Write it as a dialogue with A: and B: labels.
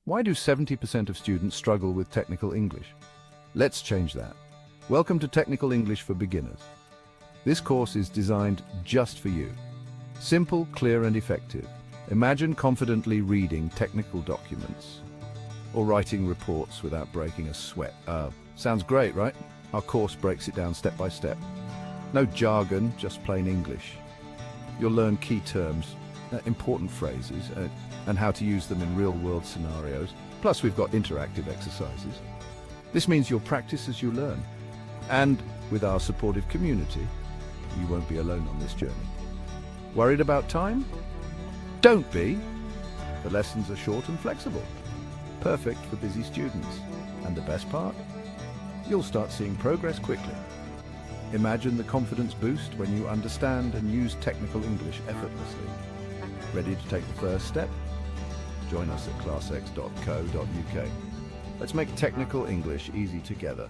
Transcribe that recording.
A: Why do 70% of students struggle with technical English? Let's change that. Welcome to Technical English for Beginners. This course is designed just for you. Simple, clear and effective. Imagine confidently reading technical documents or writing reports without breaking a sweat. Sounds great, right? Our course breaks it down step by step. No jargon, just plain English. You'll learn key terms, important phrases, and how to use them in real-world scenarios. Plus, we've got interactive exercises. This means you'll practice as you learn. And with our supportive community, you won't be alone on this journey. Worried about time? Don't be. The lessons are short and flexible. Perfect for busy students. And the best part? You'll start seeing progress quickly. Imagine the confidence boost when you understand and use technical English effortlessly. Ready to take the first step? Join us at classx.co.uk. Let's make technical English easy together.